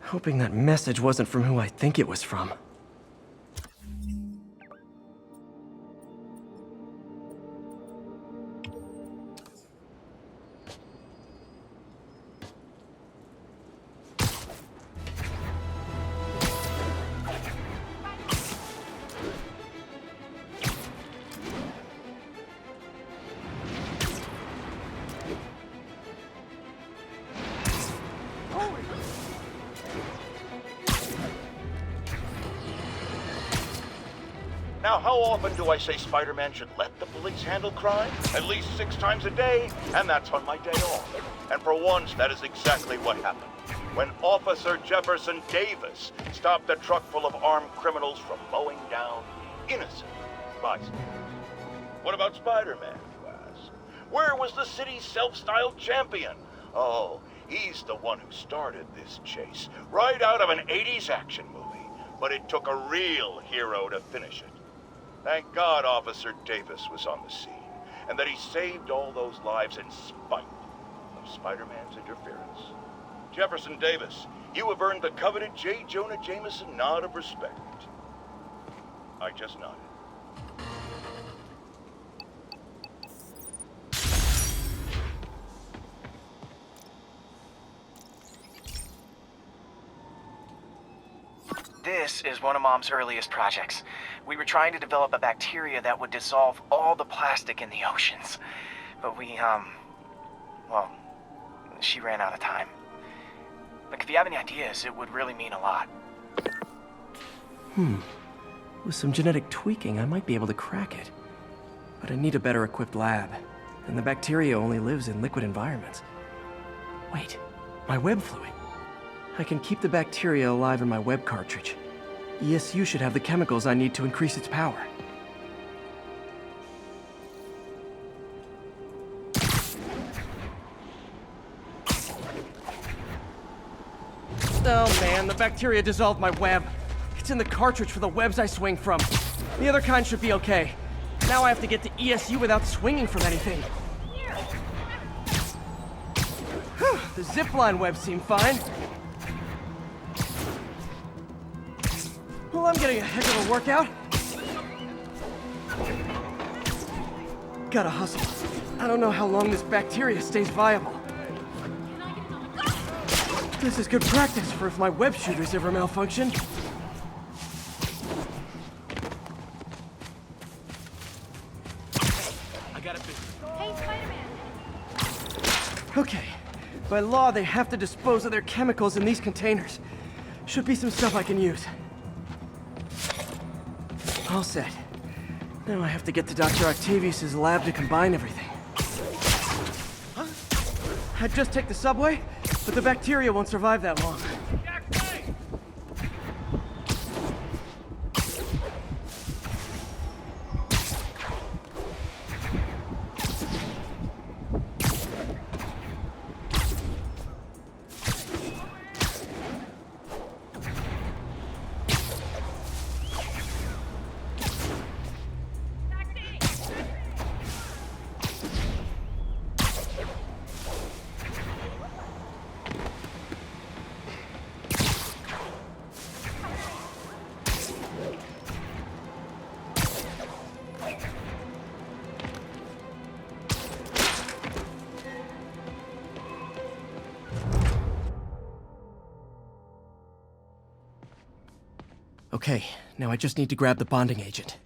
Hoping that message wasn't from who I think it was from. Now, how often do I say Spider-Man should let the police handle crime? At least 6 times a day, and that's on my day off. And for once, that is exactly what happened. When Officer Jefferson Davis stopped a truck full of armed criminals from mowing down innocent bystanders. What about Spider-Man, you ask? Where was the city's self-styled champion? Oh, he's the one who started this chase, right out of an 80s action movie. But it took a real hero to finish it. Thank God Officer Davis was on the scene, and that he saved all those lives in spite of Spider-Man's interference. Jefferson Davis, you have earned the coveted J. Jonah Jameson nod of respect. I just nodded. This is one of Mom's earliest projects. We were trying to develop a bacteria that would dissolve all the plastic in the oceans. But well, she ran out of time. Look, if you have any ideas, it would really mean a lot. With some genetic tweaking, I might be able to crack it. But I need a better equipped lab, and the bacteria only lives in liquid environments. Wait, my web fluid. I can keep the bacteria alive in my web cartridge. ESU should have the chemicals I need to increase its power. Oh man, the bacteria dissolved my web. It's in the cartridge for the webs I swing from. The other kind should be okay. Now I have to get to ESU without swinging from anything. Whew, the zipline webs seem fine. Well, I'm getting a heck of a workout. Gotta hustle. I don't know how long this bacteria stays viable. This is good practice for if my web shooters ever malfunction. I got it. Hey, Spider-Man! Okay. By law, they have to dispose of their chemicals in these containers. Should be some stuff I can use. All set. Now I have to get to Dr. Octavius's lab to combine everything. Huh? I'd just take the subway, but the bacteria won't survive that long. Okay, now I just need to grab the bonding agent.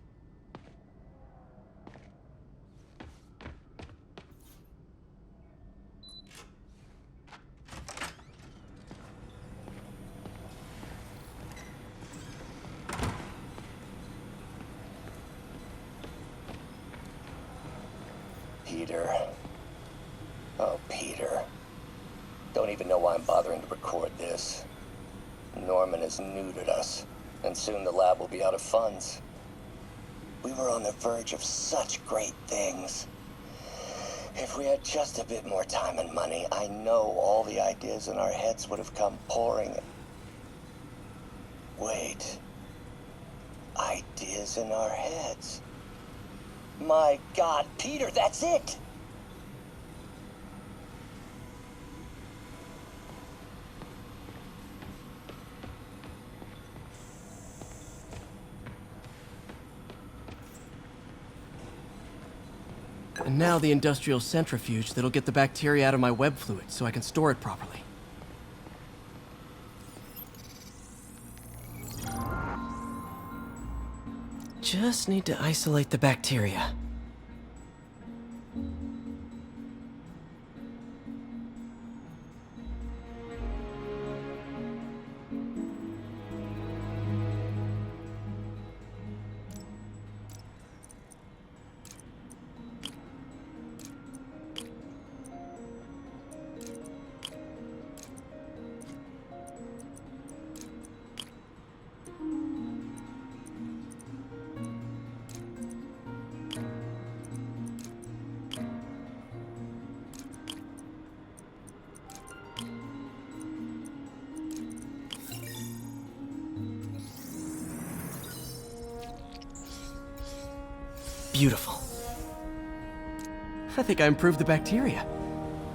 Peter. Oh, Peter. Don't even know why I'm bothering to record this. Norman has neutered us, and soon the lab will be out of funds. We were on the verge of such great things. If we had just a bit more time and money, I know all the ideas in our heads would have come pouring. Wait. Ideas in our heads. My God, Peter, that's it! And now the industrial centrifuge that'll get the bacteria out of my web fluid so I can store it properly. Just need to isolate the bacteria. Beautiful. I think I improved the bacteria.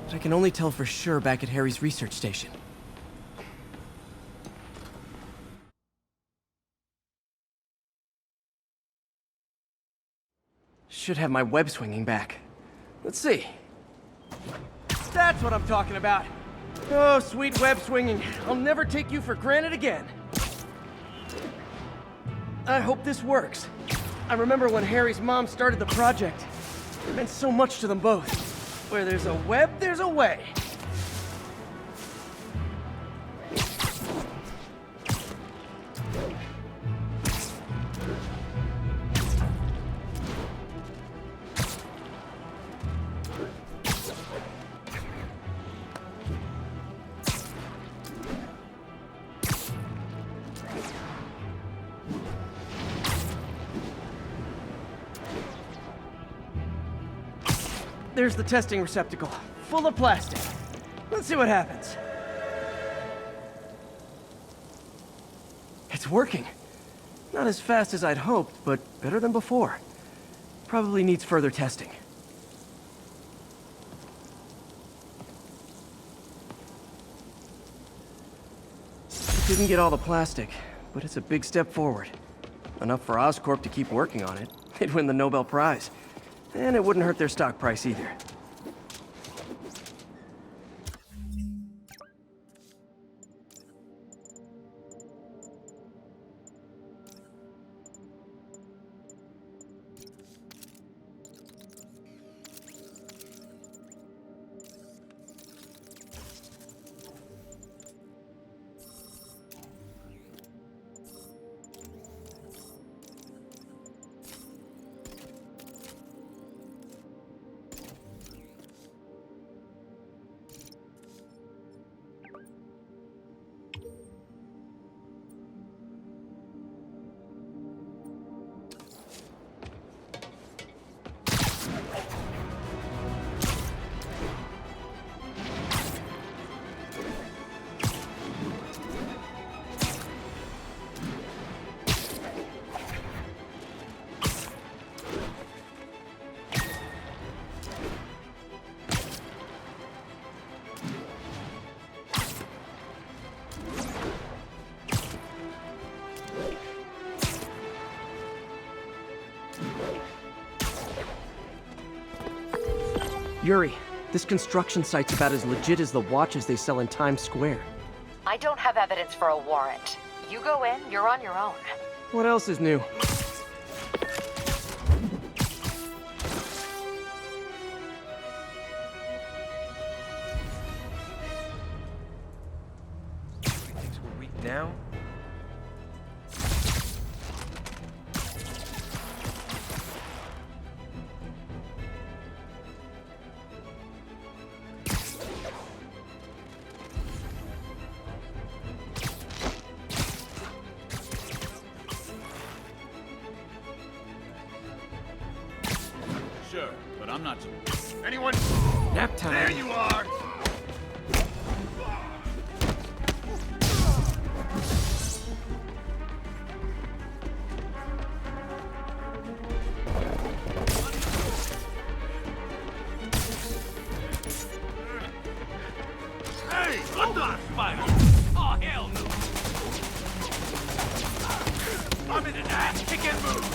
But I can only tell for sure back at Harry's research station. Should have my web swinging back. Let's see. That's what I'm talking about. Oh, sweet web swinging. I'll never take you for granted again. I hope this works. I remember when Harry's mom started the project. It meant so much to them both. Where there's a web, there's a way. There's the testing receptacle, full of plastic. Let's see what happens. It's working. Not as fast as I'd hoped, but better than before. Probably needs further testing. Didn't get all the plastic, but it's a big step forward. Enough for Oscorp to keep working on it. They'd win the Nobel Prize. And it wouldn't hurt their stock price either. Yuri, this construction site's about as legit as the watches they sell in Times Square. I don't have evidence for a warrant. You go in, you're on your own. What else is new? Thinks we're weak now? Sure, but I'm not. Anyone? Nap time. There you are! Hey, what the? Spider! Oh, hell no! I'm in an ass kick and move!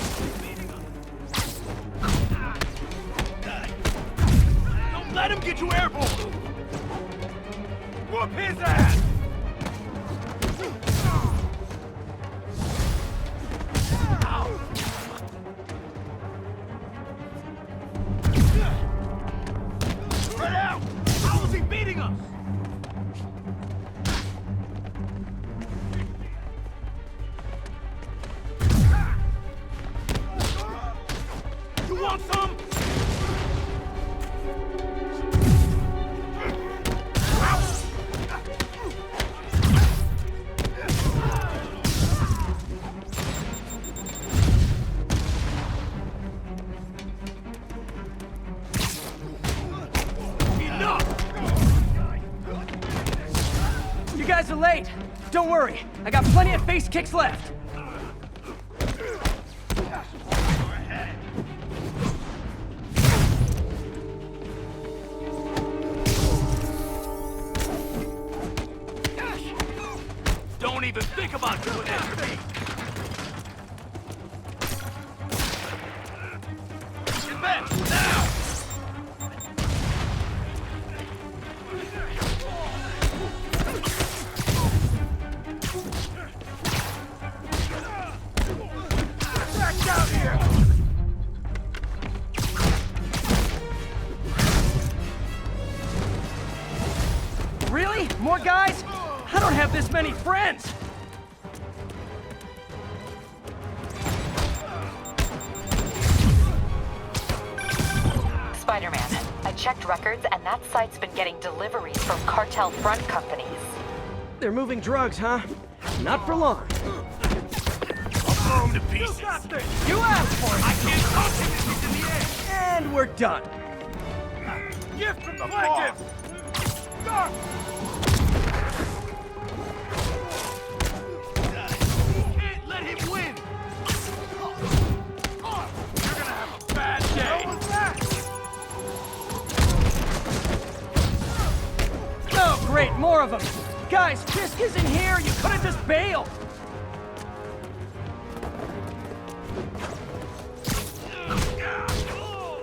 Let him get you airborne! Whoop his ass! Spread out! How is he beating us? You want some? You guys are late. Don't worry. I got plenty of face kicks left. Don't even think about doing that to me! Get back! Now! Back down here! Really? More guys? I don't have this many friends! Spider-Man, I checked records and that site's been getting deliveries from cartel front companies. They're moving drugs, huh? Not for long. I'll throw him to pieces! You asked for it! I can't touch him if he's in the air! And we're done. Gift from the boss! Go! Can't let him win! You're gonna have a bad day! What was that? Oh, great, more of them. Guys, Fisk isn't here. You could have just bailed.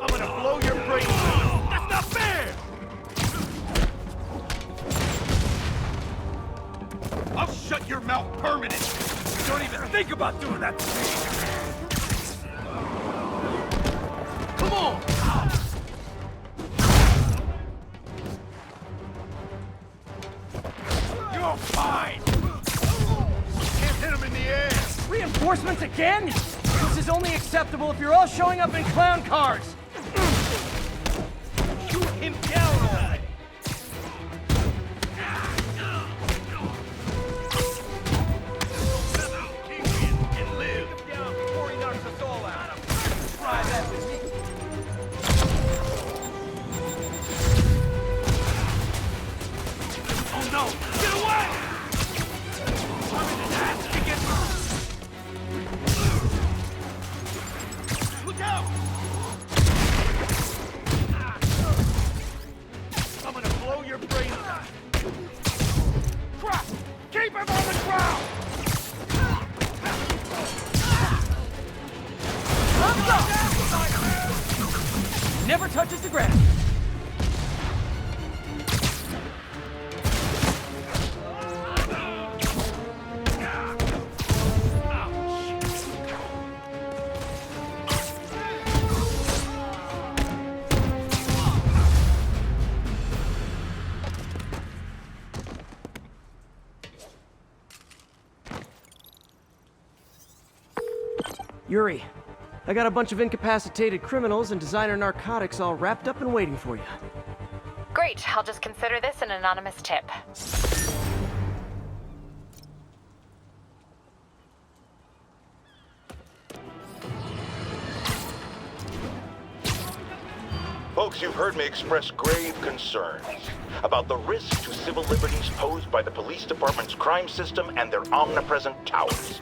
I'm gonna blow your brains out! That's not fair! I'll shut your mouth permanently! Don't even think about doing that to me! Come on! You're fine! Can't hit him in the air! Reinforcements again? This is only acceptable if you're all showing up in clown cars. Shoot him down already! And live down before he knocks us all out. Try that with me. Oh no! Get away! I'm in an ass to get Look out! I'm gonna blow your brains out. Crap! Keep him on the ground! Never touches the ground. Yuri, I got a bunch of incapacitated criminals and designer narcotics all wrapped up and waiting for you. Great, I'll just consider this an anonymous tip. Folks, you've heard me express grave concerns about the risk to civil liberties posed by the police department's crime system and their omnipresent towers.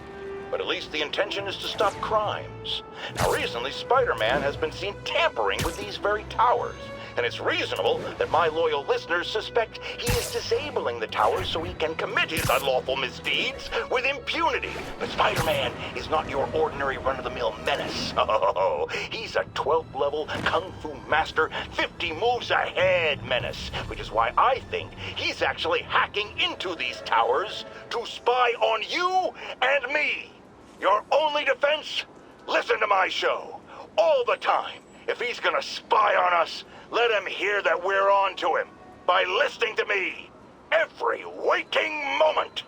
But at least the intention is to stop crimes. Now recently, Spider-Man has been seen tampering with these very towers, and it's reasonable that my loyal listeners suspect he is disabling the towers so he can commit his unlawful misdeeds with impunity. But Spider-Man is not your ordinary run-of-the-mill menace. Oh, he's a 12th level Kung Fu master, 50 moves ahead menace, which is why I think he's actually hacking into these towers to spy on you and me. Your only defense? Listen to my show. All the time. If he's gonna spy on us, let him hear that we're on to him by listening to me every waking moment.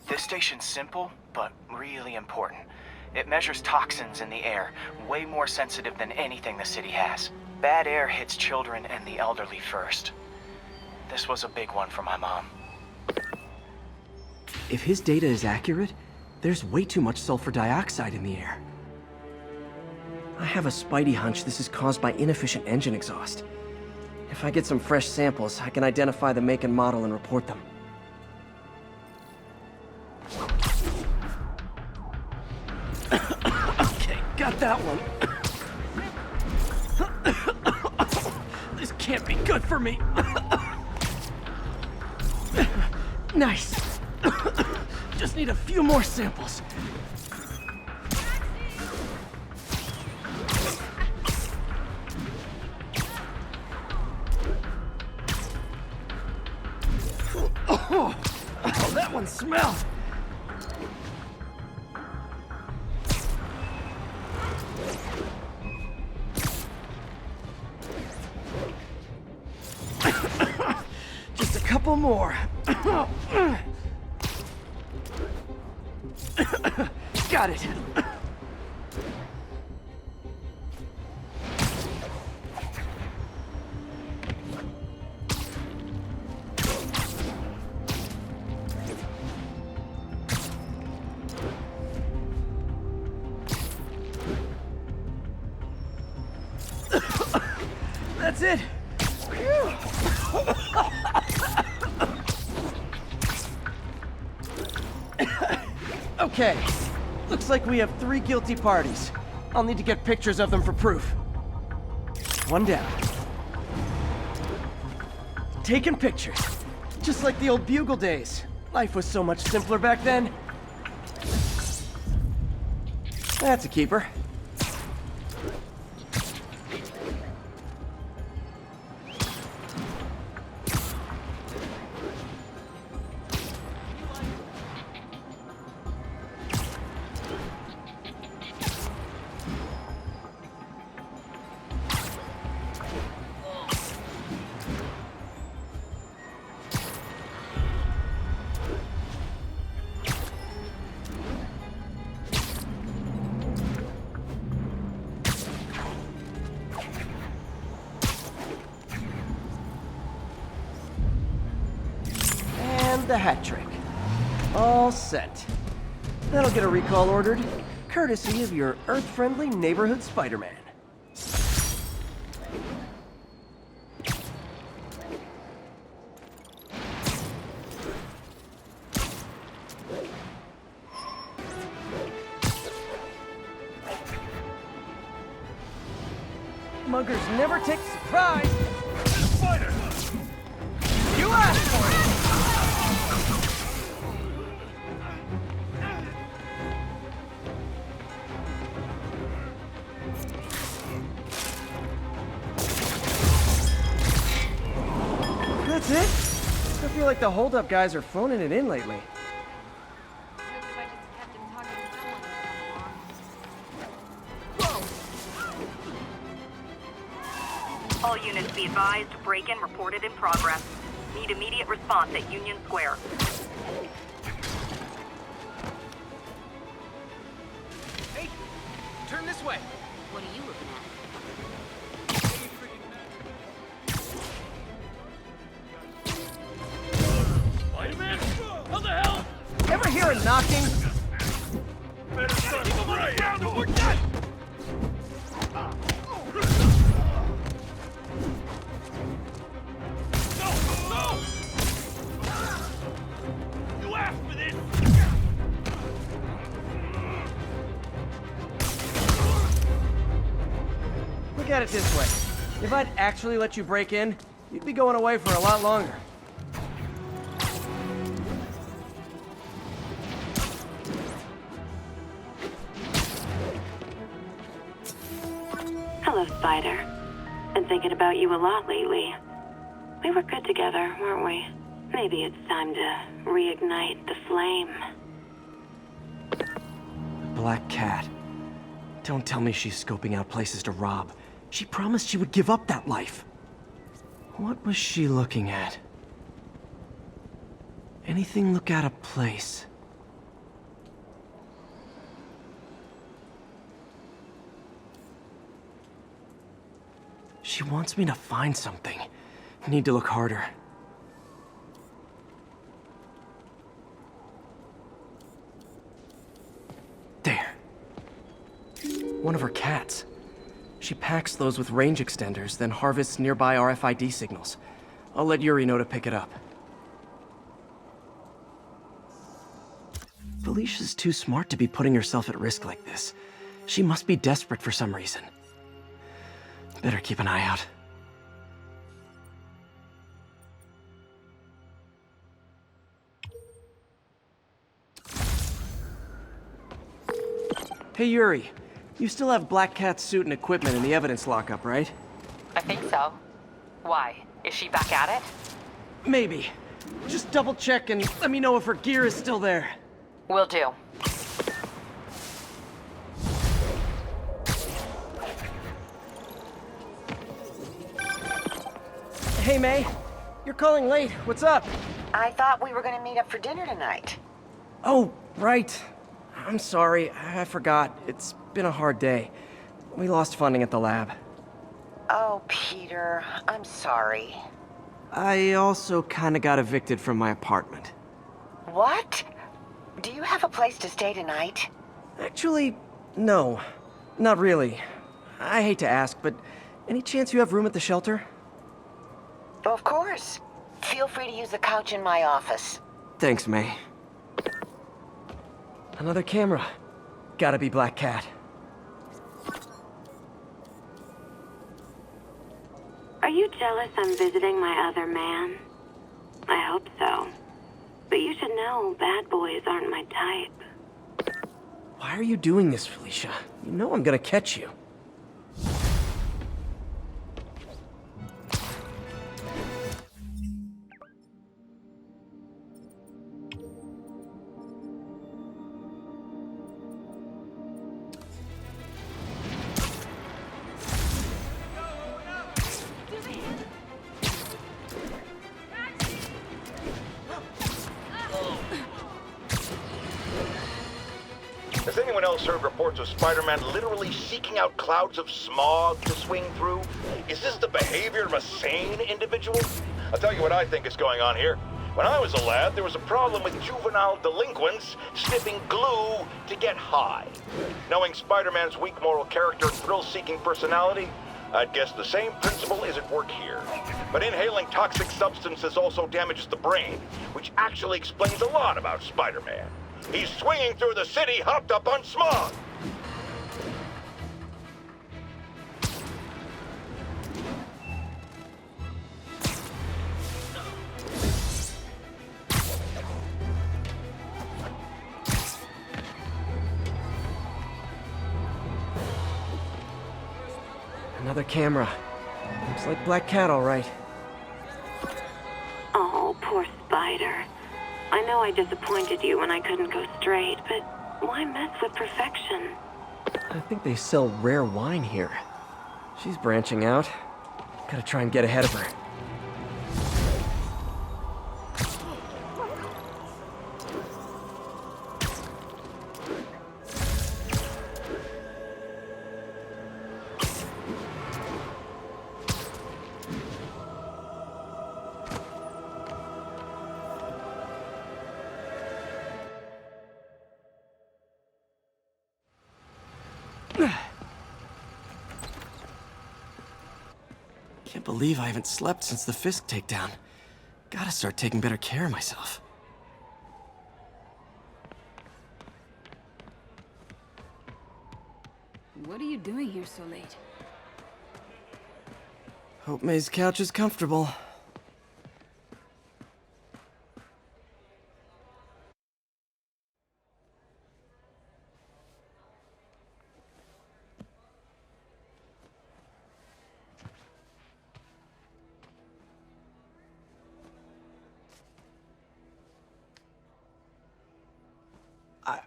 This station's simple, but really important. It measures toxins in the air, way more sensitive than anything the city has. Bad air hits children and the elderly first. This was a big one for my mom. If his data is accurate, there's way too much sulfur dioxide in the air. I have a spidey hunch this is caused by inefficient engine exhaust. If I get some fresh samples, I can identify the make and model and report them. Okay, got that one. This can't be good for me. Nice. Just need a few more samples. Oh, that one smells. Just a couple more. Got it. That's it. Okay, looks like we have 3 guilty parties. I'll need to get pictures of them for proof. One down. Taking pictures. Just like the old Bugle days. Life was so much simpler back then. That's a keeper. The hat trick. All set. That'll get a recall ordered, courtesy of your Earth-friendly neighborhood Spider-Man. Muggers never take surprise! Spider! You asked for it! That's it? I feel like the hold-up guys are phoning it in lately. All units be advised, break-in reported in progress. Need immediate response at Union Square. Hey, turn this way. What are you looking at? Spider-Man? How the hell? Ever hear a knocking? Better start keep him on the ground or we're done! at it this way. If I'd actually let you break in, you'd be going away for a lot longer. Hello, Spider. Been thinking about you a lot lately. We were good together, weren't we? Maybe it's time to reignite the flame. Black Cat. Don't tell me she's scoping out places to rob. She promised she would give up that life. What was she looking at? Anything look out of place? She wants me to find something. Need to look harder. There. One of her cats. She packs those with range extenders, then harvests nearby RFID signals. I'll let Yuri know to pick it up. Felicia's too smart to be putting herself at risk like this. She must be desperate for some reason. Better keep an eye out. Hey Yuri, you still have Black Cat's suit and equipment in the evidence lockup, right? I think so. Why? Is she back at it? Maybe. Just double check and let me know if her gear is still there. Will do. Hey May, you're calling late. What's up? I thought we were gonna meet up for dinner tonight. Oh, right. I'm sorry, I forgot. It's been a hard day. We lost funding at the lab. Oh, Peter, I'm sorry. I also kinda got evicted from my apartment. What? Do you have a place to stay tonight? Actually, no. Not really. I hate to ask, but any chance you have room at the shelter? Of course. Feel free to use the couch in my office. Thanks, May. Another camera. Gotta be Black Cat. Are you jealous I'm visiting my other man? I hope so. But you should know bad boys aren't my type. Why are you doing this, Felicia? You know I'm gonna catch you. Has anyone else heard reports of Spider-Man literally seeking out clouds of smog to swing through? Is this the behavior of a sane individual? I'll tell you what I think is going on here. When I was a lad, there was a problem with juvenile delinquents sniffing glue to get high. Knowing Spider-Man's weak moral character and thrill-seeking personality, I'd guess the same principle is at work here. But inhaling toxic substances also damages the brain, which actually explains a lot about Spider-Man. He's swinging through the city hopped up on smog. Another camera. Looks like Black Cat, all right. Oh, poor Spider. I know I disappointed you when I couldn't go straight, but why mess with perfection? I think they sell rare wine here. She's branching out. Gotta try and get ahead of her. Can't believe I haven't slept since the Fisk takedown. Gotta start taking better care of myself. What are you doing here so late? Hope May's couch is comfortable.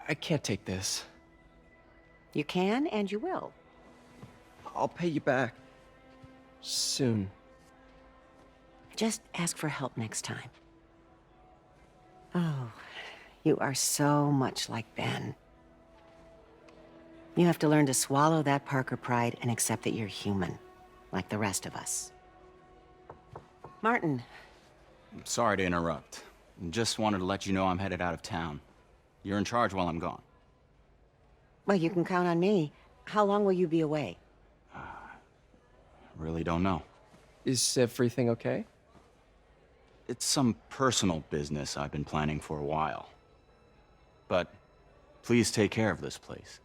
I can't take this. You can and you will. I'll pay you back. Soon. Just ask for help next time. Oh, you are so much like Ben. You have to learn to swallow that Parker pride and accept that you're human, like the rest of us. Martin. I'm sorry to interrupt. Just wanted to let you know I'm headed out of town. You're in charge while I'm gone. Well, you can count on me. How long will you be away? Really don't know. Is everything okay? It's some personal business I've been planning for a while. But please take care of this place.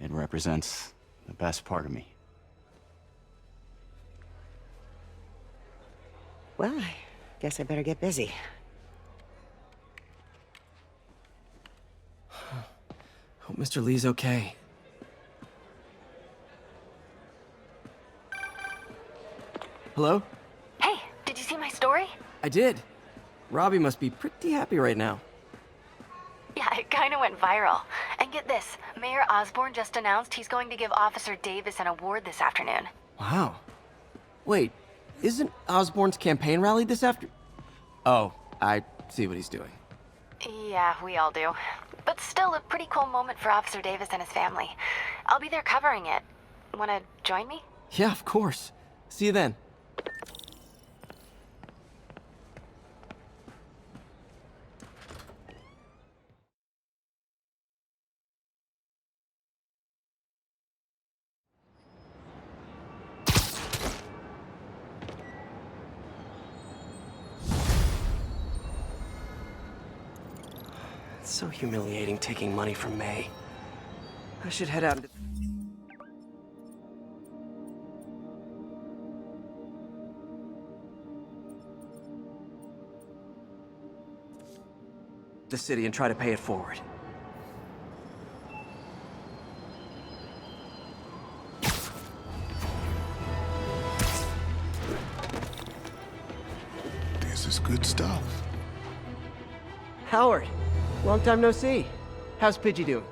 It represents the best part of me. Well, I guess I better get busy. Hope Mr. Lee's okay. Hello? Hey, did you see my story? I did. Robbie must be pretty happy right now. Yeah, it kind of went viral. And get this, Mayor Osborn just announced he's going to give Officer Davis an award this afternoon. Wow. Wait, isn't Osborn's campaign rally this after... Oh, I see what he's doing. Yeah, we all do. But still a pretty cool moment for Officer Davis and his family. I'll be there covering it. Wanna join me? Yeah, of course. See you then. It's so humiliating taking money from May. I should head out into... the city and try to pay it forward. This is good stuff. Howard, long time no see. How's Pidgey doing?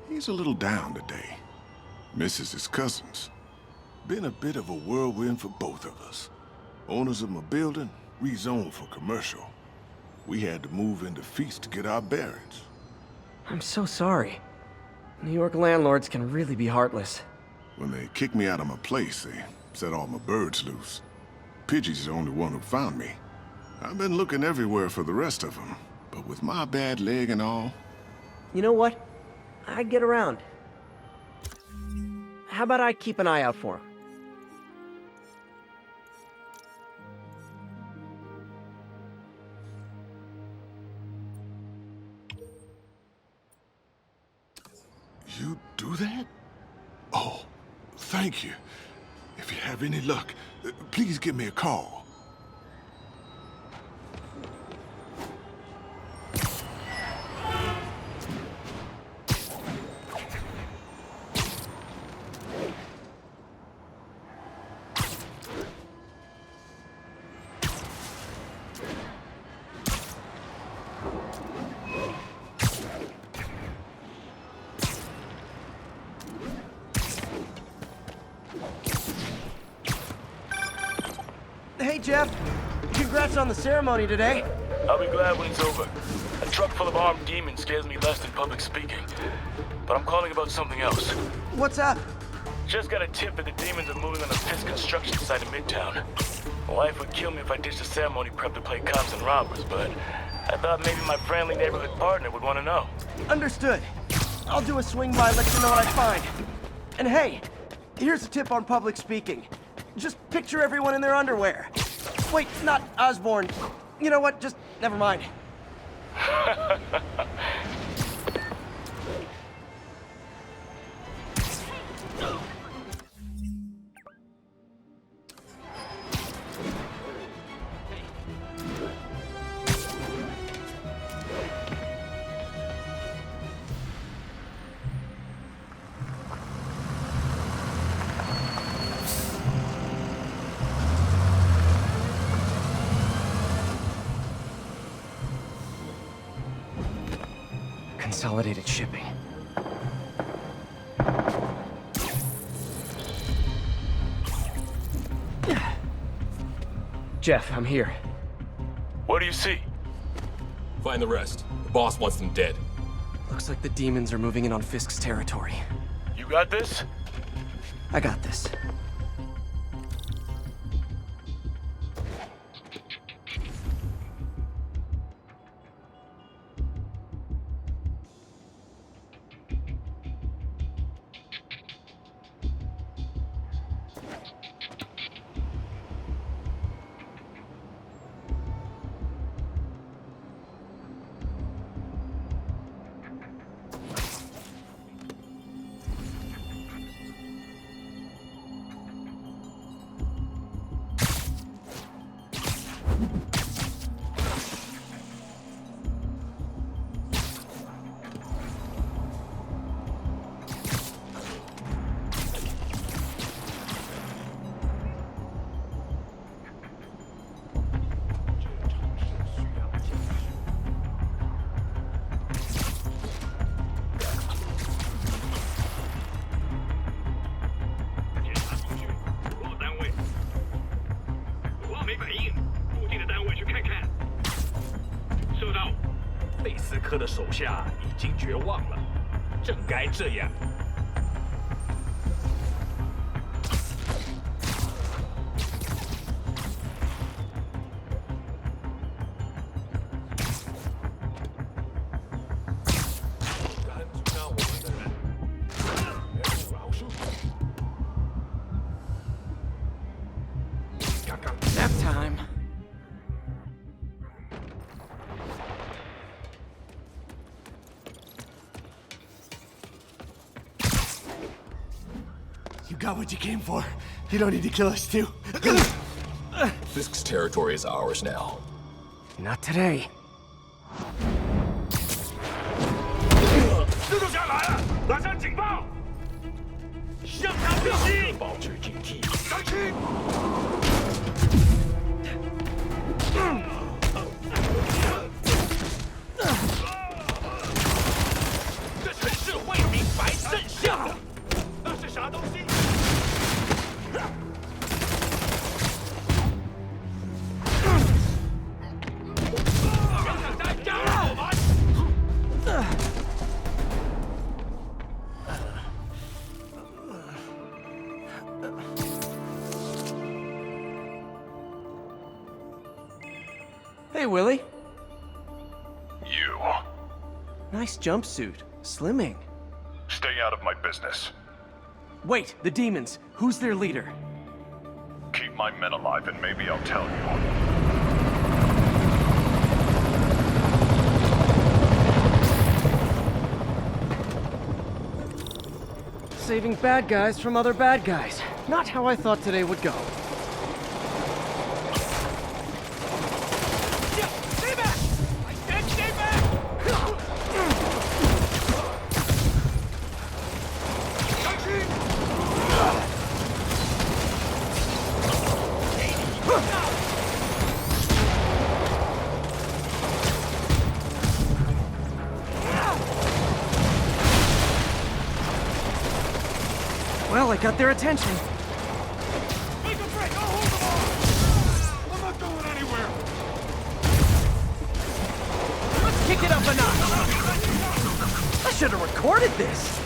He's a little down today. Misses his cousins. Been a bit of a whirlwind for both of us. Owners of my building rezoned for commercial. We had to move into Feast to get our bearings. I'm so sorry. New York landlords can really be heartless. When they kicked me out of my place, they set all my birds loose. Pidgey's the only one who found me. I've been looking everywhere for the rest of them, but with my bad leg and all... You know what? I'd get around. How about I keep an eye out for him? You do that? Oh, thank you. If you have any luck, please give me a call. Hey, Jeff. Congrats on the ceremony today. I'll be glad when it's over. A truck full of armed demons scares me less than public speaking. But I'm calling about something else. What's up? Just got a tip that the demons are moving on a pissed construction site in Midtown. My wife would kill me if I ditched the ceremony prep to play cops and robbers, but I thought maybe my friendly neighborhood partner would want to know. Understood. I'll do a swing by, let you know what I find. And hey, here's a tip on public speaking. Just picture everyone in their underwear. Wait, not Osborn. You know what? Just never mind. consolidated shipping. Jeff, I'm here. What do you see? Find the rest. The boss wants them dead. Looks like the demons are moving in on Fisk's territory. You got this? I got this. Nap time. You got what you came for. You don't need to kill us too. Fisk's territory is ours now. Not today. 蜘蛛侠来了，拉响警报！向他逼击！保持警惕。上去！这城市为民白圣像，那是啥东西？ Hey, Willie. You. Nice jumpsuit. Slimming. Stay out of my business. Wait, the demons. Who's their leader? Keep my men alive and maybe I'll tell you. Saving bad guys from other bad guys. Not how I thought today would go. Stay back! I said stay back! Well, I got their attention. Make a break! I'll hold them all! I'm not going anywhere! Let's kick it up a notch. I should have recorded this.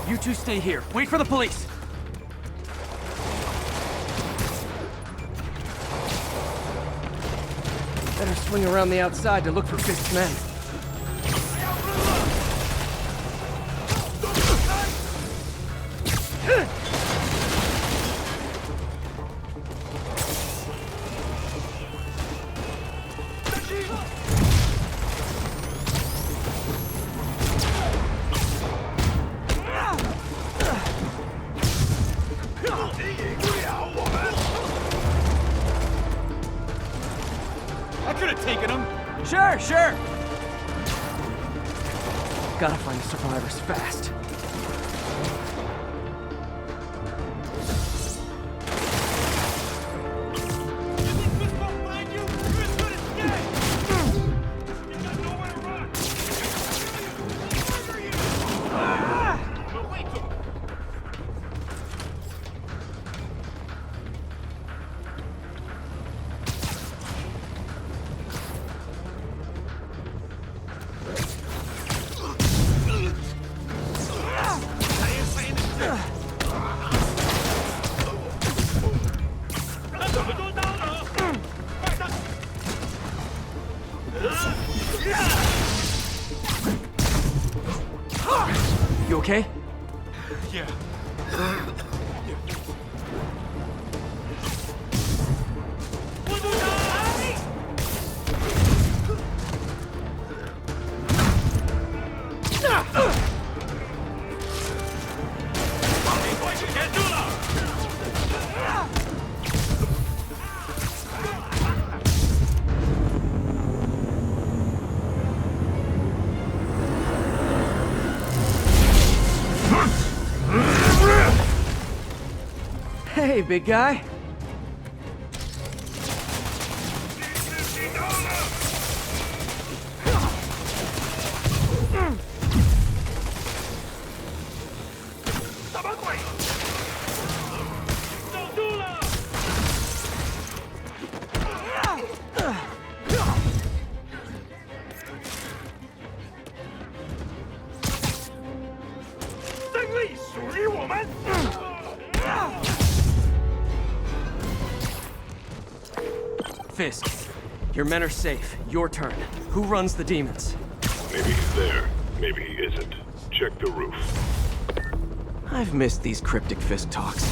You two stay here. Wait for the police. Better swing around the outside to look for Fisk's men. Gotta find the survivors fast. You okay? Yeah. Hey, big guy. Fisk, your men are safe. Your turn. Who runs the demons? Maybe he's there. Maybe he isn't. Check the roof. I've missed these cryptic Fisk talks.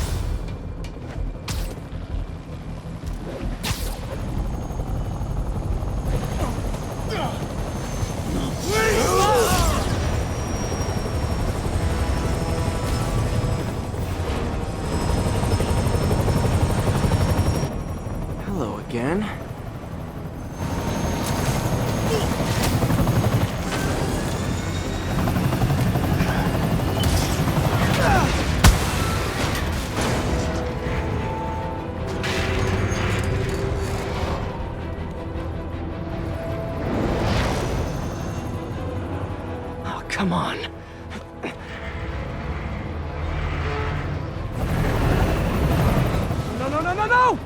Hello again. Oh, come on. No, no, no, no, no!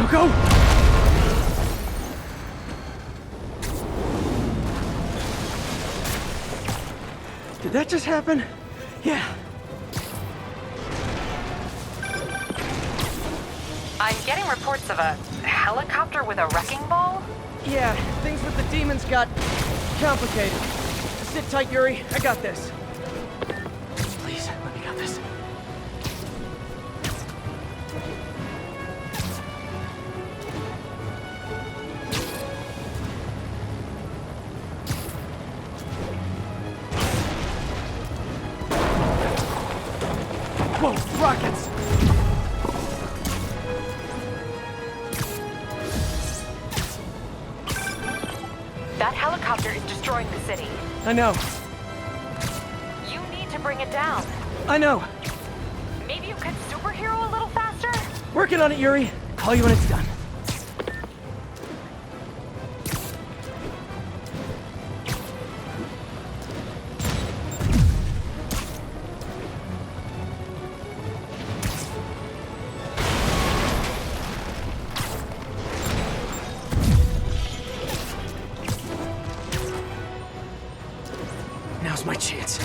Go! Did that just happen? Yeah. I'm getting reports of a helicopter with a wrecking ball? Yeah, things with the demons got complicated. Sit tight, Yuri. I got this. Please, let me got this. Whoa, rockets! That helicopter is destroying the city. I know. You need to bring it down. I know. Maybe you could superhero a little faster? Working on it, Yuri. Call you when it's done. Now's my chance.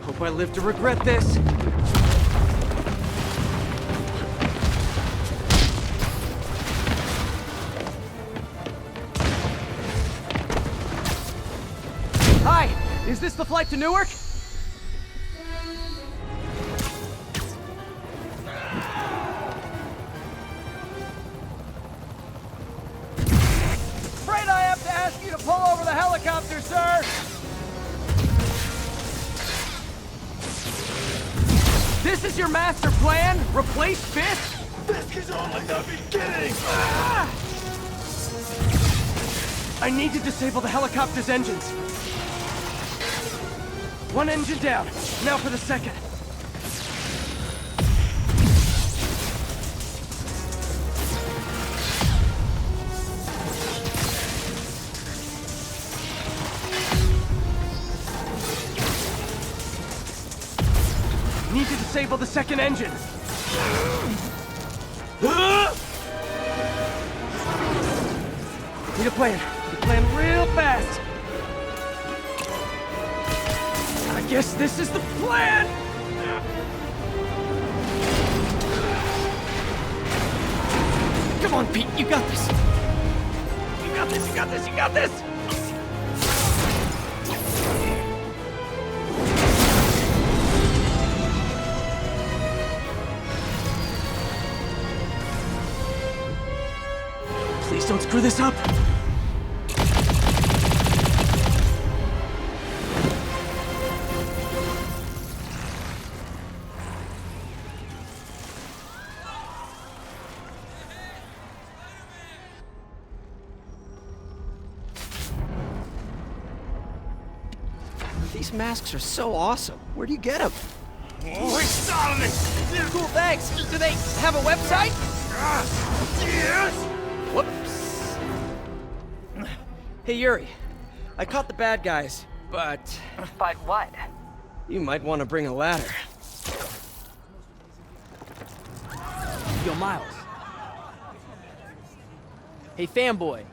Hope I live to regret this. Hi! Is this the flight to Newark? Afraid I have to ask you to pull over the helicopter, sir! This is your master plan? Replace Fisk? This is only the beginning! Ah! I need to disable the helicopter's engines. One engine down. Now for the second. Need to disable the second engine. Need a plan. Need a plan real fast. I guess this is the plan! Come on, Pete, you got this! You got this, you got this, you got this! Please don't screw this up! These masks are so awesome. Where do you get them? Oh, he's starting it! Cool, thanks. Do they have a website? Yes! Whoops. Hey, Yuri. I caught the bad guys, but... But what? You might want to bring a ladder. Yo, Miles. Hey, fanboy.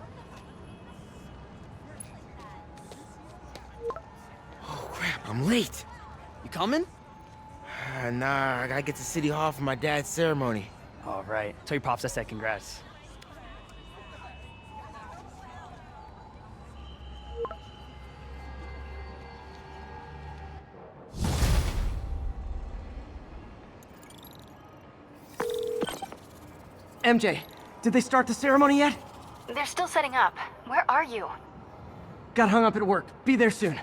Oh, crap, I'm late. You coming? Nah, I gotta get to City Hall for my dad's ceremony. All right. Tell your pops I said congrats. MJ, did they start the ceremony yet? They're still setting up. Where are you? Got hung up at work. Be there soon.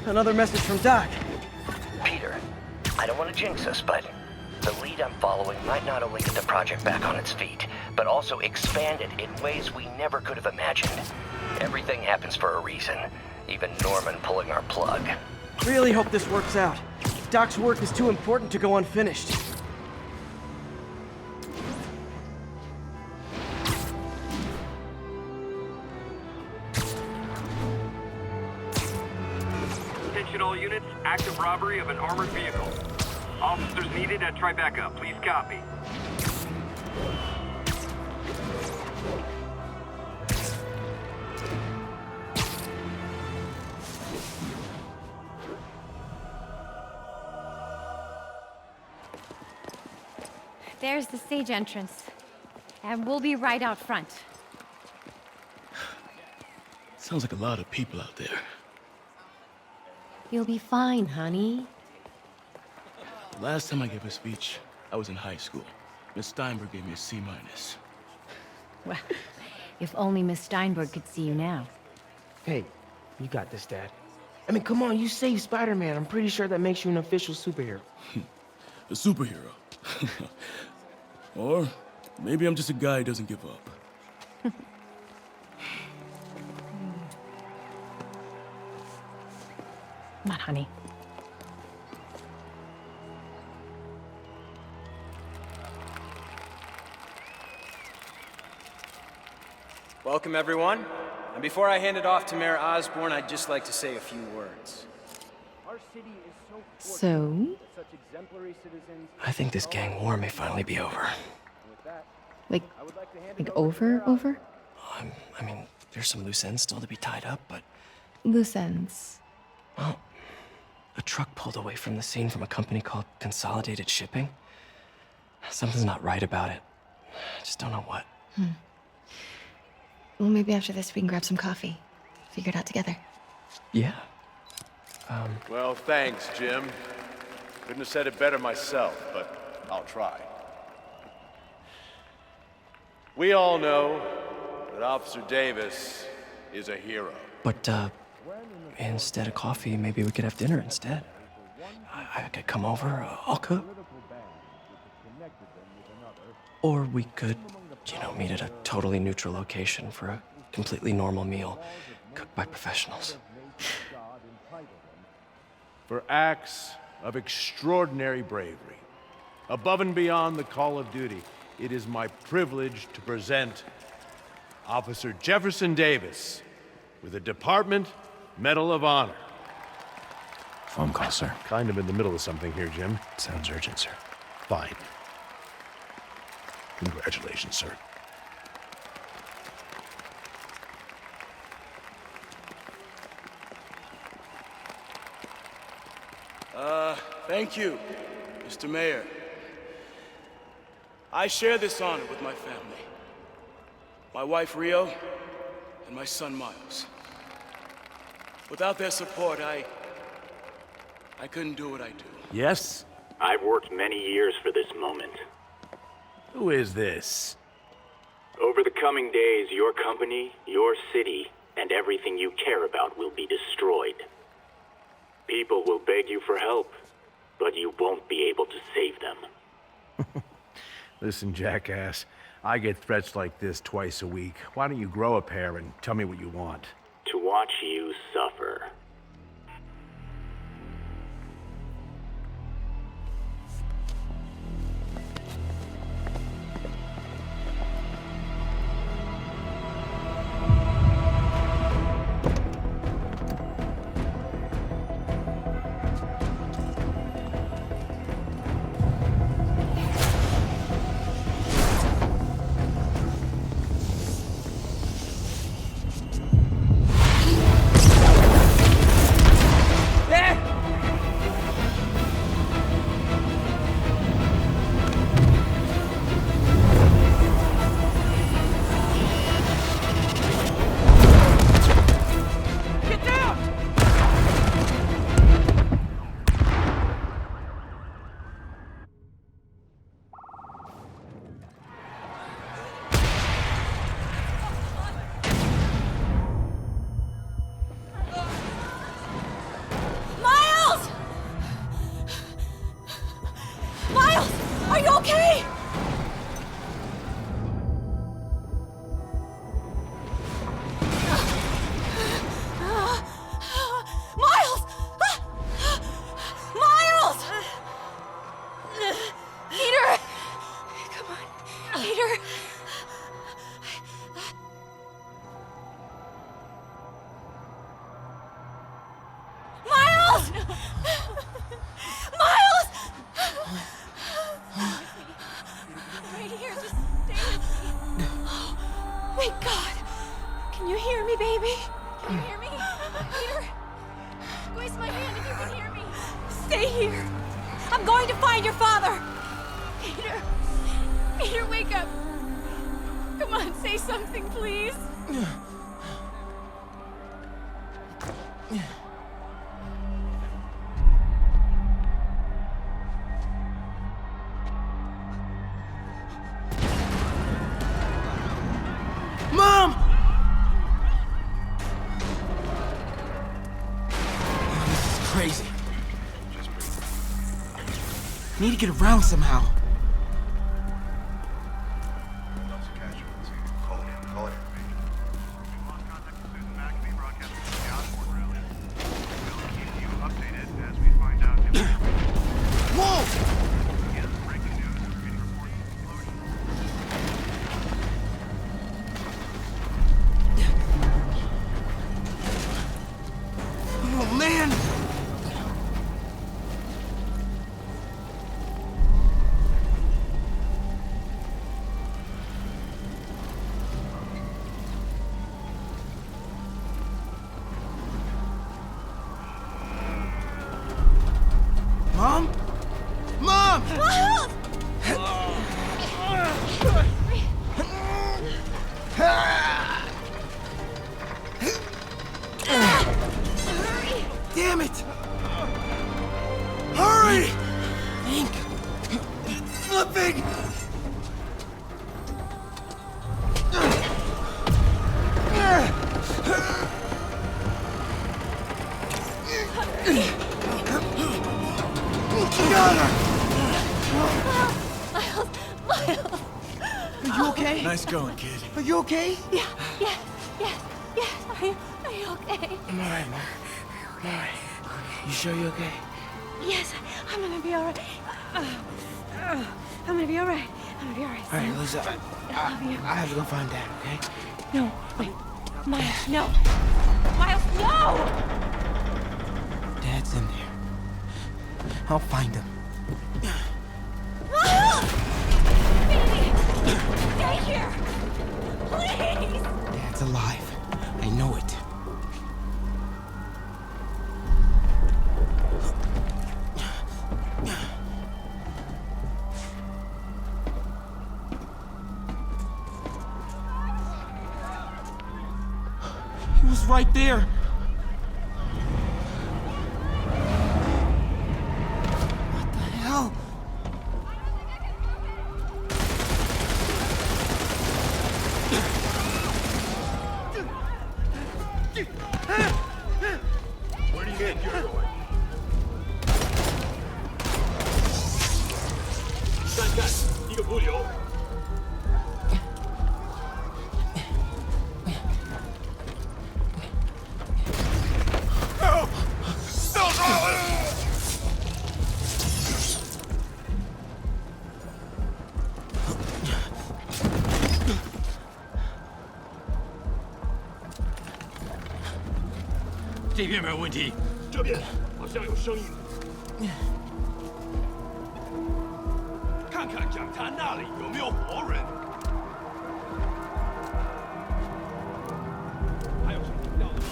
Another message from Doc. Peter, I don't want to jinx us, but the lead I'm following might not only get the project back on its feet, but also expand it in ways we never could have imagined. Everything happens for a reason, even Norman pulling our plug. Really hope this works out. Doc's work is too important to go unfinished. Attention all units, active robbery of an armored vehicle. Officers needed at Tribeca, please copy. There's the stage entrance. And we'll be right out front. Sounds like a lot of people out there. You'll be fine, honey. The last time I gave a speech, I was in high school. Miss Steinberg gave me a C-. Well, if only Miss Steinberg could see you now. Hey, you got this, Dad. I mean, come on, you saved Spider-Man. I'm pretty sure that makes you an official superhero. A superhero? Or maybe I'm just a guy who doesn't give up. Come on, honey. Welcome, everyone. And before I hand it off to Mayor Osborne, I'd just like to say a few words. So? I think this gang war may finally be over. Like over? I mean, there's some loose ends still to be tied up, but... Loose ends. Well, a truck pulled away from the scene from a company called Consolidated Shipping. Something's not right about it. I just don't know what. Well, maybe after this we can grab some coffee. Figure it out together. Yeah. Well, thanks, Jim. Couldn't have said it better myself, but I'll try. We all know that Officer Davis is a hero. But, instead of coffee, maybe we could have dinner instead. I could come over, I'll cook. Or we could, meet at a totally neutral location for a completely normal meal, cooked by professionals. For acts of extraordinary bravery, above and beyond the call of duty, it is my privilege to present Officer Jefferson Davis with the Department Medal of Honor. Phone call, sir. Kind of in the middle of something here, Jim. Sounds urgent, sir. Fine. Congratulations, sir. Thank you, Mr. Mayor. I share this honor with my family. My wife, Rio, and my son, Miles. Without their support, I couldn't do what I do. Yes? I've worked many years for this moment. Who is this? Over the coming days, your company, your city, and everything you care about will be destroyed. People will beg you for help, but you won't be able to save them. Listen, jackass, I get threats like this twice a week. Why don't you grow a pair and tell me what you want? To watch you suffer. Mom! This is crazy. Need to get around somehow. Damn it! Hurry! Ink! It's slipping! Got her! Miles! Are you okay? Nice going, kid. Are you okay? Yeah. Are you okay? I'm alright, Mom. I'm alright. You sure you're okay? Yes, I'm gonna be alright. I'm gonna be alright. I'm gonna be alright. Alright, Lisa. I love you. I have to go find Dad, okay? No, wait. Miles, no. Miles, no! Dad's in there. I'll find him. Stay here! Please! Dad's alive. I know it. He was right there. What the hell? Where do you think you're going? 站站，一个不留。 这边没有问题，这边好像有声音。看看讲坛那里有没有活人。还有什么重要的吗？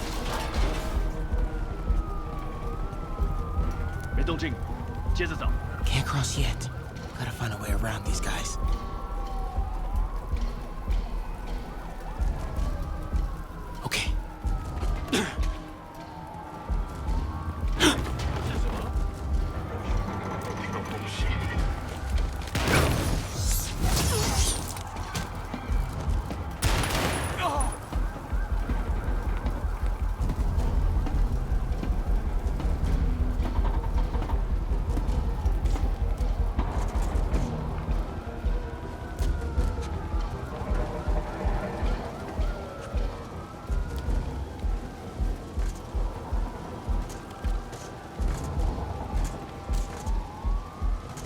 没动静，接着找。 Can't cross yet. Gotta find a way around these guys. Okay.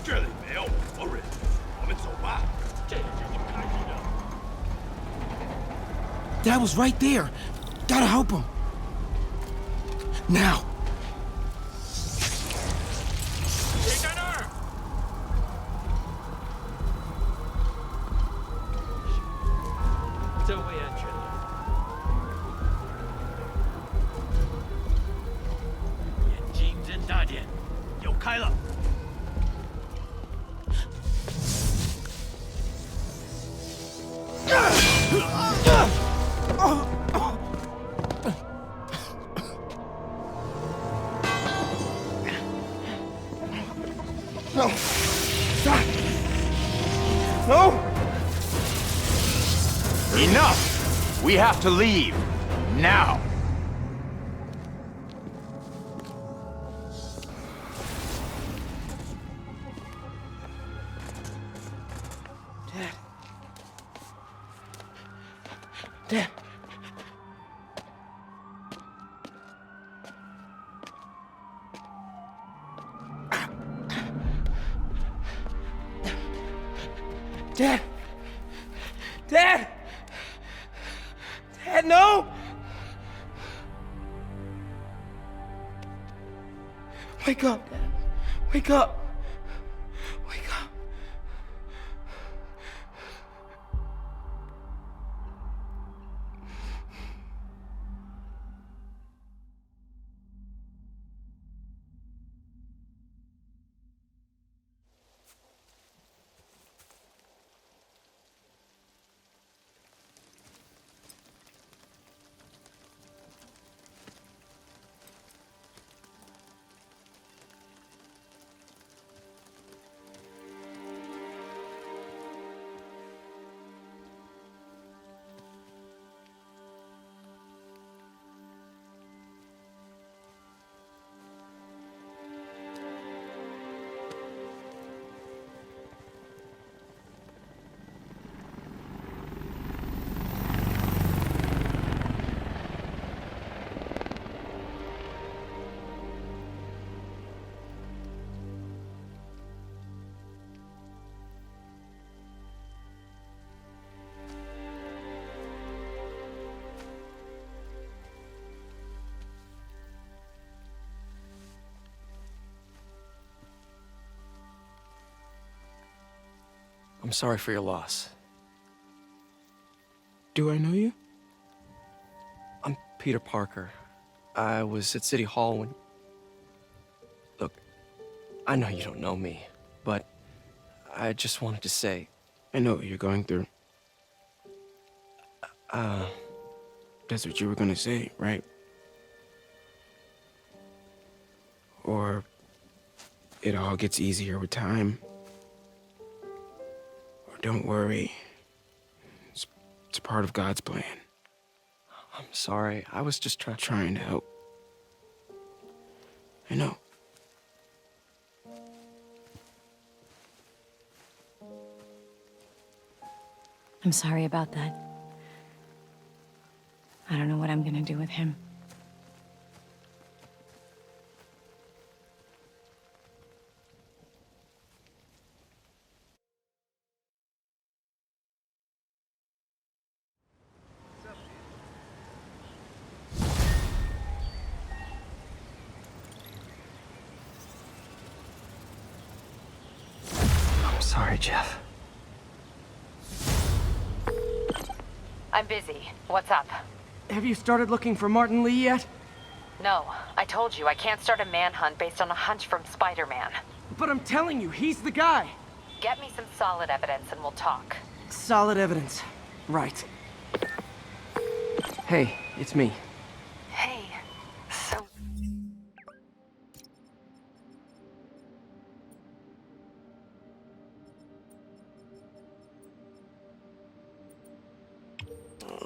这里没有活人，我们走吧。这个就是开心的。 Dad was right there. Gotta help him. Now. 谁在那儿？真会安全了。眼睛睁大点，有开了。 No. Stop. No. Enough! We have to leave. Now! Dad. Dad. Dad! Dad! Dad, no! Wake up, Dad. Wake up. Wake up. I'm sorry for your loss. Do I know you? I'm Peter Parker. I was at City Hall when... Look, I know you don't know me, but I just wanted to say... I know what you're going through. That's what you were gonna say, right? Or it all gets easier with time. Or don't worry. It's part of God's plan. I'm sorry. I was just trying to help. I know. I'm sorry about that. I don't know what I'm gonna do with him. I'm sorry, Jeff. I'm busy. What's up? Have you started looking for Martin Lee yet? No, I told you I can't start a manhunt based on a hunch from Spider-Man. But I'm telling you, he's the guy. Get me some solid evidence and we'll talk. Solid evidence. Right. Hey, it's me. Hey, so...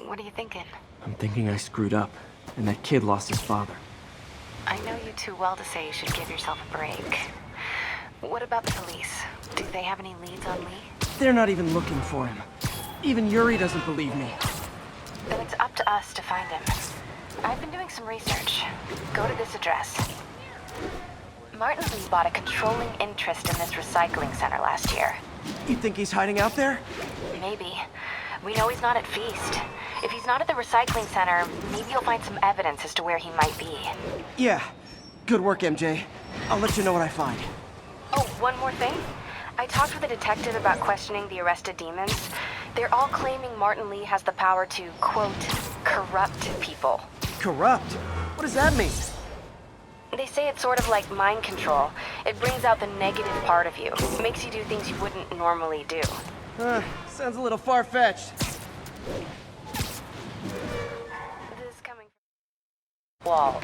What are you thinking? I'm thinking I screwed up, and that kid lost his father. I know you too well to say you should give yourself a break. What about the police? Do they have any leads on Lee? They're not even looking for him. Even Yuri doesn't believe me. Then it's up to us to find him. I've been doing some research. Go to this address. Martin Lee bought a controlling interest in this recycling center last year. You think he's hiding out there? Maybe. We know he's not at Feast. If he's not at the recycling center, maybe you'll find some evidence as to where he might be. Yeah. Good work, MJ. I'll let you know what I find. Oh, one more thing. I talked with a detective about questioning the arrested demons. They're all claiming Martin Lee has the power to, quote, corrupt people. Corrupt? What does that mean? They say it's sort of like mind control. It brings out the negative part of you. Makes you do things you wouldn't normally do. Sounds a little far-fetched. This is coming from walls.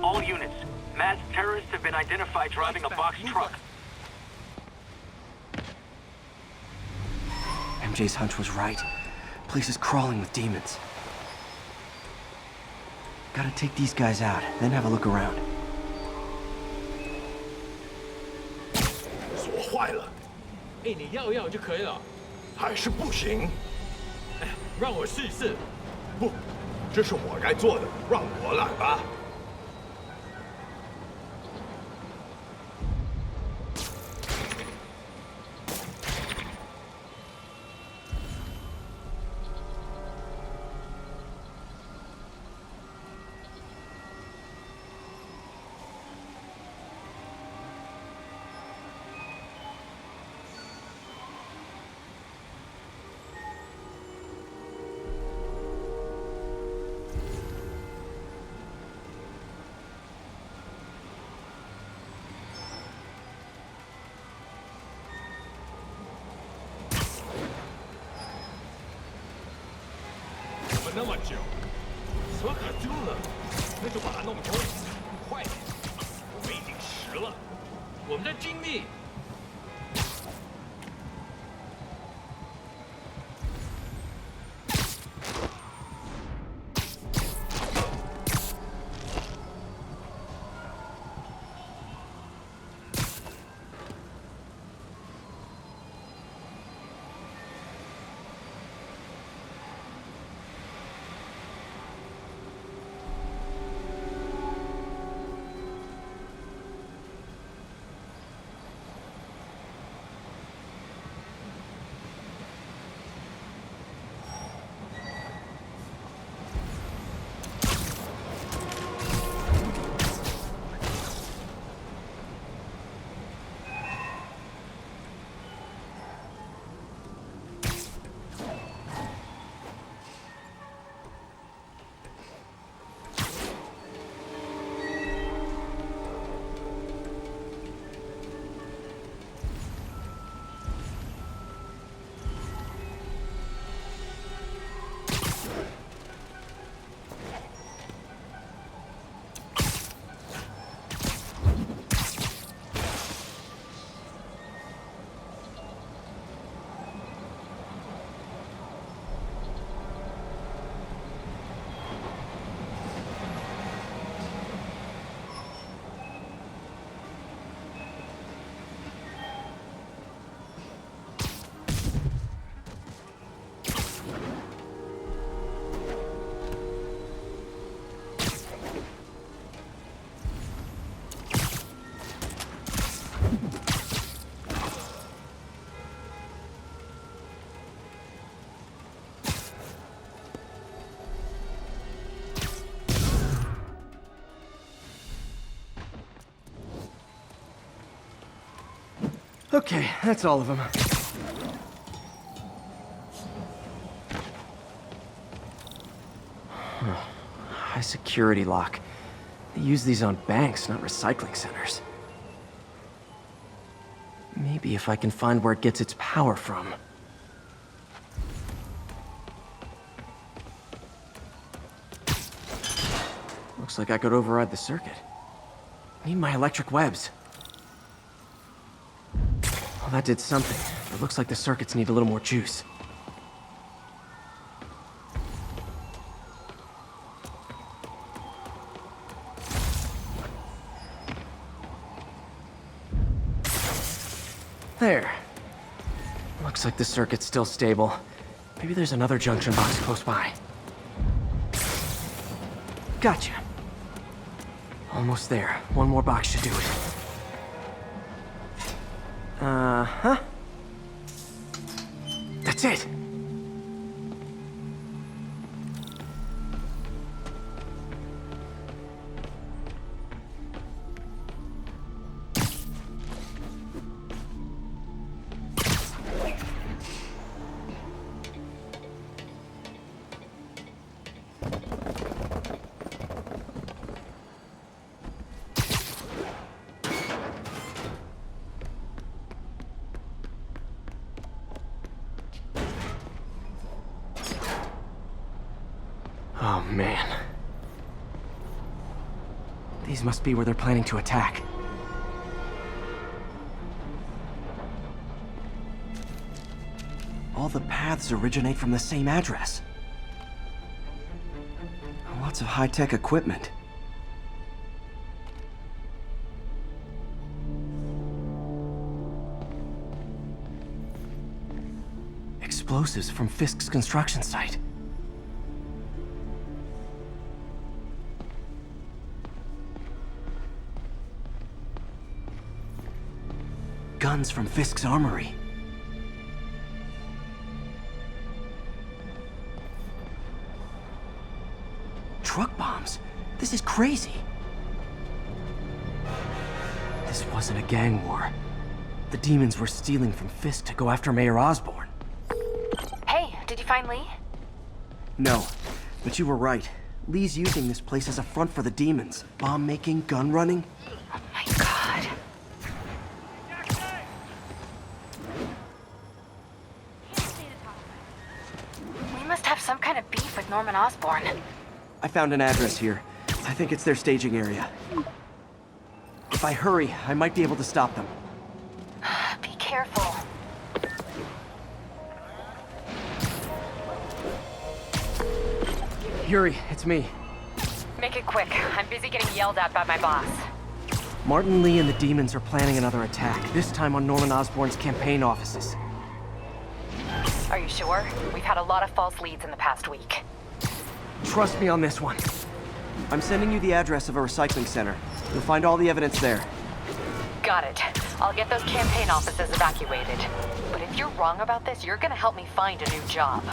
All units, masked terrorists have been identified driving a box truck. MJ's hunch was right. Place is crawling with demons. Gotta take these guys out, then have a look around. 锁坏了。哎，你要就可以了。还是不行。哎，让我试一试。不，这是我该做的，让我来吧。那么久，锁可丢了，那就把它弄丢，快点！我们已经10了，我们的精力。Okay, that's all of them. High security lock. They use these on banks, not recycling centers. Maybe if I can find where it gets its power from. Looks like I could override the circuit. Need my electric webs. Well, that did something. It looks like the circuits need a little more juice. There. Looks like the circuit's still stable. Maybe there's another junction box close by. Gotcha. Almost there. One more box should do it. Uh-huh. That's it. Oh, man. These must be where they're planning to attack. All the paths originate from the same address. Lots of high-tech equipment. Explosives from Fisk's construction site. Guns from Fisk's armory. Truck bombs? This is crazy. This wasn't a gang war. The demons were stealing from Fisk to go after Mayor Osborn. Hey, did you find Lee? No, but you were right. Lee's using this place as a front for the demons. Bomb-making, gun-running. Oh my god. We must have some kind of beef with Norman Osborn. I found an address here. I think it's their staging area. If I hurry, I might be able to stop them. Be careful. Yuri, it's me. Make it quick. I'm busy getting yelled at by my boss. Martin Lee and the demons are planning another attack, this time on Norman Osborn's campaign offices. Are you sure? We've had a lot of false leads in the past week. Trust me on this one. I'm sending you the address of a recycling center. You'll find all the evidence there. Got it. I'll get those campaign offices evacuated. But if you're wrong about this, you're gonna help me find a new job.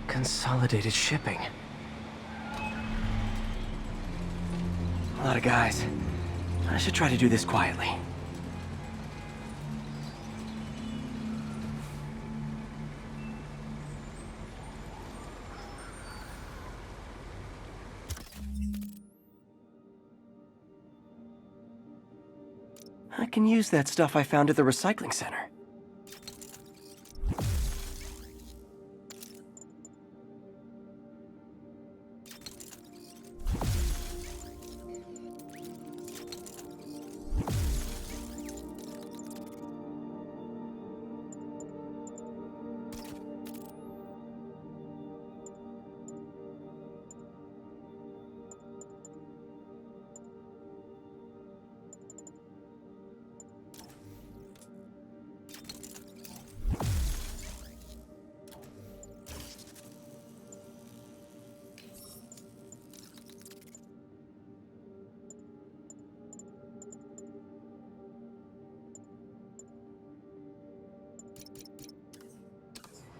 Consolidated shipping. A lot of guys. I should try to do this quietly. I can use that stuff I found at the recycling center.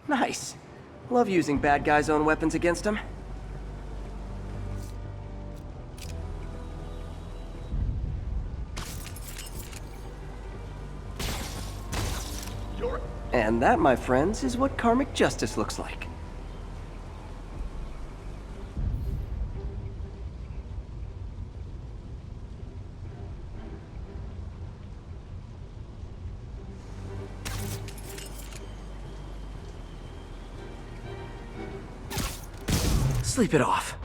Nice. Love using bad guys' own weapons against them. And that, my friends, is what karmic justice looks like. Sleep it off.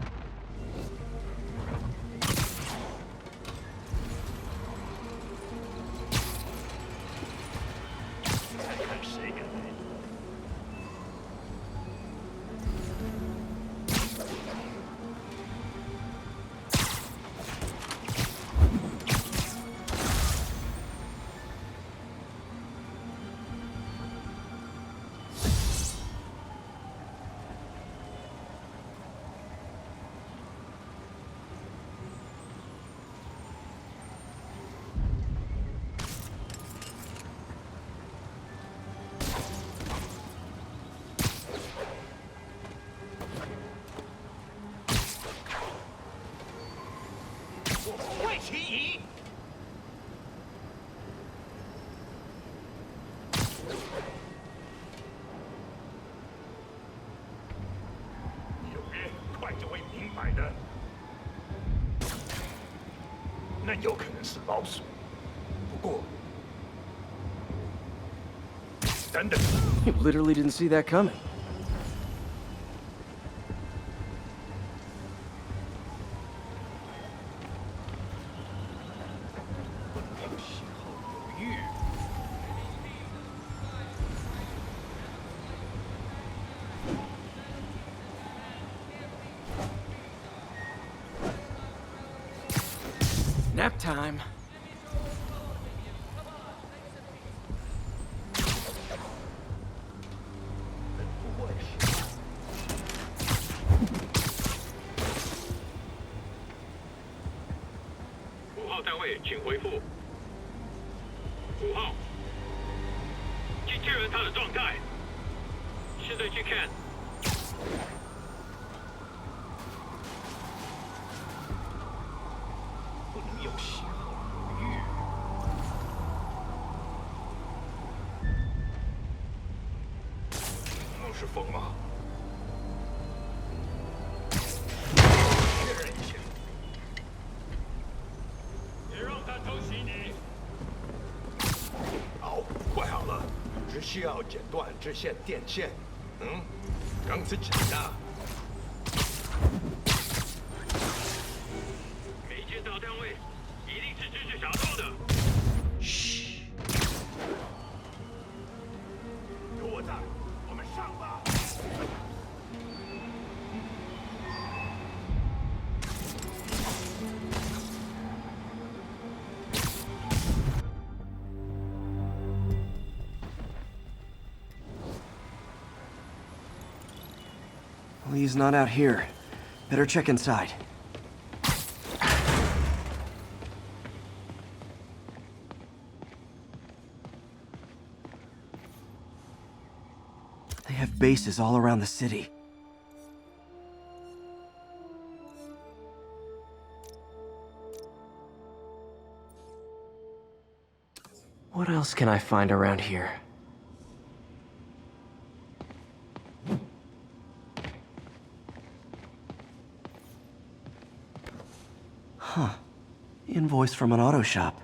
You literally didn't see that coming. Nap time. Lee's not out here. Better check inside. They have bases all around the city. What else can I find around here? Huh. Invoice from an auto shop.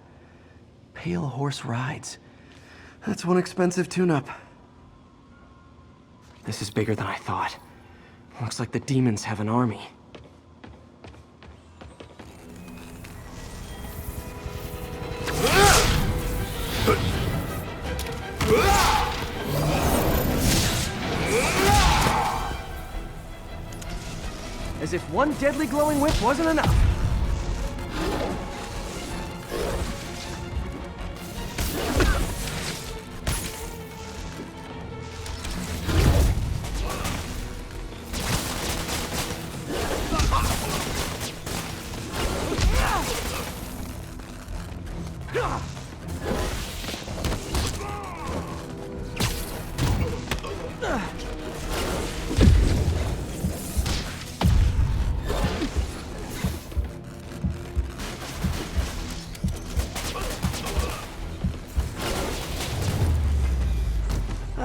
Pale Horse Rides. That's one expensive tune-up. This is bigger than I thought. Looks like the demons have an army. As if one deadly glowing whip wasn't enough.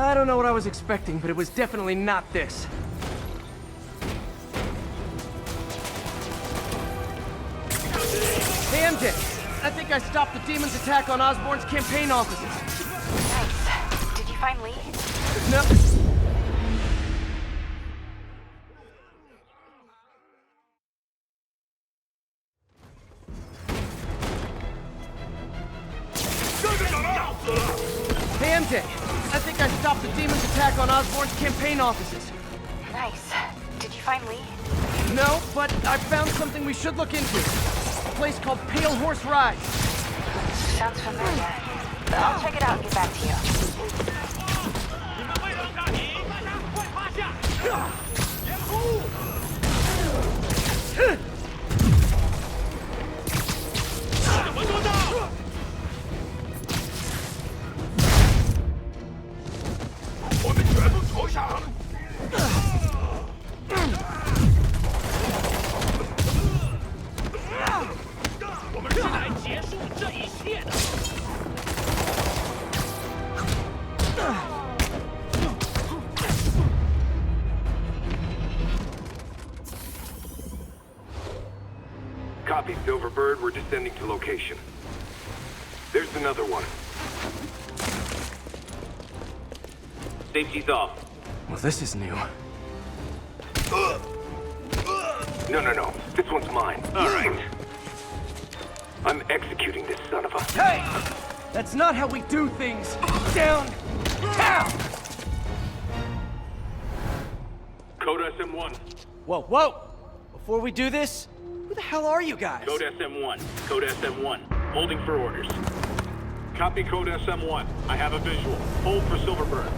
I don't know what I was expecting, but it was definitely not this. Hey, MJ. I think I stopped the demon's attack on Osborn's campaign offices. Nice. Did you find Lee? No. Hey, MJ. I think I stopped the demon's attack on Osborn's campaign offices. Nice. Did you find Lee? No, but I found something we should look into. A place called Pale Horse Rise. Sounds familiar. I'll check it out and get back to you. Copy, Silverbird. We're descending to location. There's another one. Safety's off. Well, this is new. No. This one's mine. All right. I'm executing this son of a... Hey! That's not how we do things! Down! Down! Code SM1. Whoa! Before we do this, who the hell are you guys? Code SM1. Code SM1. Holding for orders. Copy Code SM1. I have a visual. Hold for Silverbird.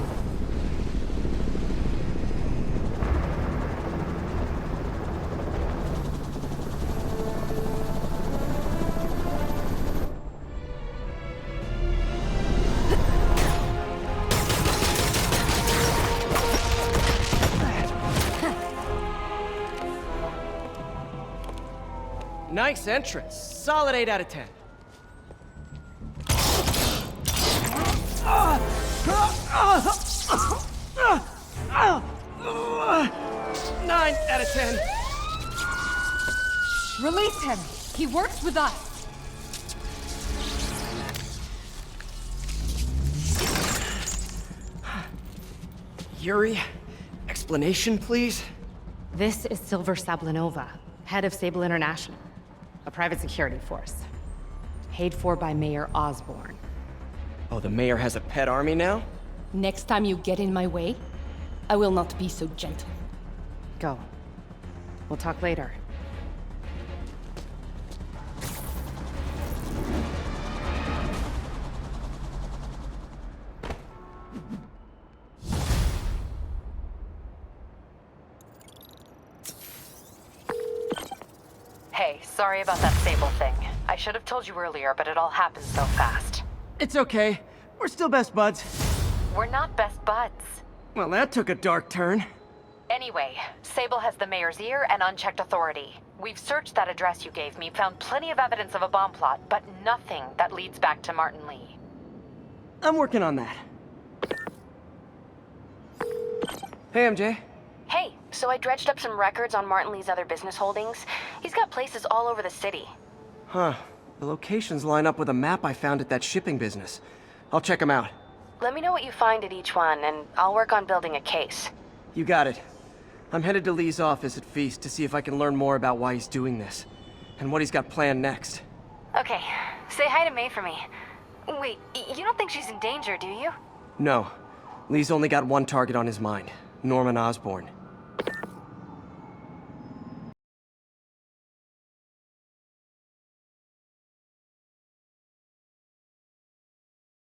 Nice entrance. Solid 8 out of 10. 9 out of 10. Release him. He works with us. Yuri, explanation, please? This is Silver Sablinova, head of Sable International, a private security force, paid for by Mayor Osborn. Oh, the mayor has a pet army now? Next time you get in my way, I will not be so gentle. Go. We'll talk later. Hey, sorry about that Sable thing. I should have told you earlier, but it all happened so fast. It's okay. We're still best buds. We're not best buds. Well, that took a dark turn. Anyway, Sable has the mayor's ear and unchecked authority. We've searched that address you gave me, found plenty of evidence of a bomb plot, but nothing that leads back to Martin Lee. I'm working on that. Hey, MJ. Hey, so I dredged up some records on Martin Lee's other business holdings. He's got places all over the city. Huh. The locations line up with a map I found at that shipping business. I'll check them out. Let me know what you find at each one, and I'll work on building a case. You got it. I'm headed to Lee's office at Feast to see if I can learn more about why he's doing this, and what he's got planned next. Okay, say hi to May for me. Wait, you don't think she's in danger, do you? No. Lee's only got one target on his mind, Norman Osborn.